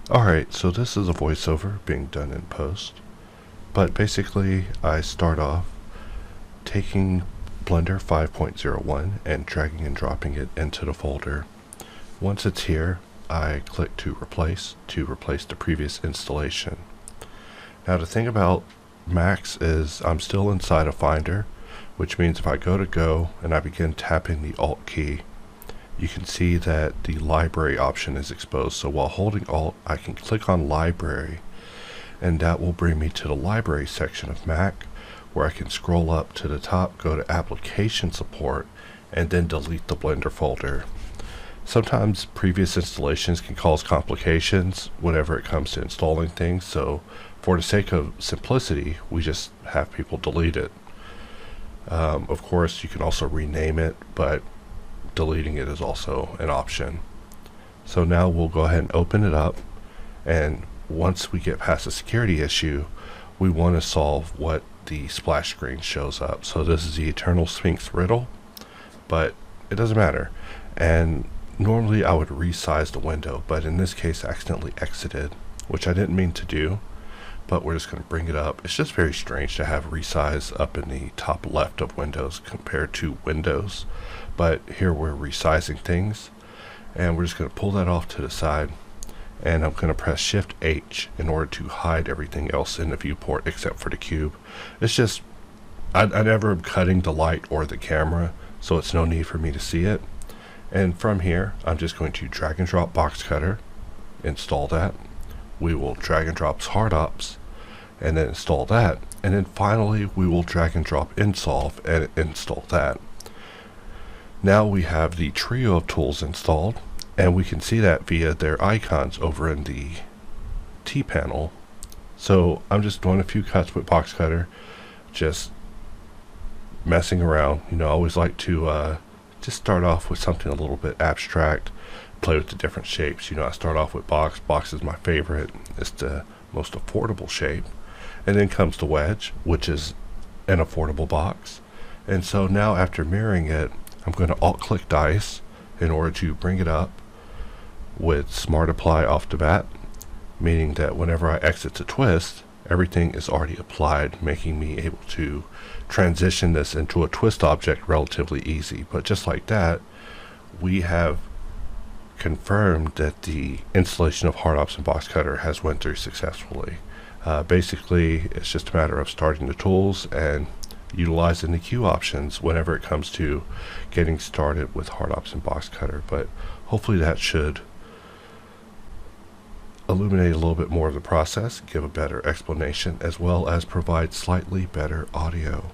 Alright, so this is a voiceover being done in post, but basically I start off taking Blender 5.01 and dragging and dropping it into the folder. Once it's here, I click to replace the previous installation. Now the thing about Macs is I'm still inside a Finder, which means if I go to Go and I begin tapping the Alt key, you can see that the library option is exposed. So while holding Alt, I can click on library, and that will bring me to the library section of Mac, where I can scroll up to the top, go to application support, and then delete the Blender folder. Sometimes previous installations can cause complications whenever it comes to installing things, so for the sake of simplicity, we just have people delete it. Of course, you can also rename it, but deleting it is also an option. So now we'll go ahead and open it up, and once we get past the security issue, we want to solve what the splash screen shows up. So this is the Eternal Sphinx riddle, but it doesn't matter. And normally I would resize the window, but in this case I accidentally exited, which I didn't mean to do, but we're just going to bring it up. It's just very strange to have resize up in the top left of Windows compared to Windows, but here we're resizing things, and we're just going to pull that off to the side, and I'm going to press Shift H in order to hide everything else in the viewport except for the cube. It's just, I never am cutting the light or the camera, so it's no need for me to see it. And from here, I'm just going to drag and drop Box Cutter, install that. We will drag and drop Hard Ops, and then install that. And then finally, we will drag and drop Insolve and install that. Now we have the trio of tools installed, and we can see that via their icons over in the T panel. So I'm just doing a few cuts with Box Cutter, just messing around. You know, I always like to just start off with something a little bit abstract, play with the different shapes. You know, I start off with box. Box is my favorite. It's the most affordable shape. And then comes the wedge, which is an affordable box. And so now after mirroring it, I'm going to alt-click dice in order to bring it up with Smart Apply off the bat, meaning that whenever I exit to twist, everything is already applied, making me able to transition this into a twist object relatively easy. But just like that, we have confirmed that the installation of Hard Ops and Box Cutter has went through successfully. Basically, it's just a matter of starting the tools and utilizing the queue options whenever it comes to getting started with Hard Ops and Box Cutter. But hopefully that should illuminate a little bit more of the process, give a better explanation, as well as provide slightly better audio.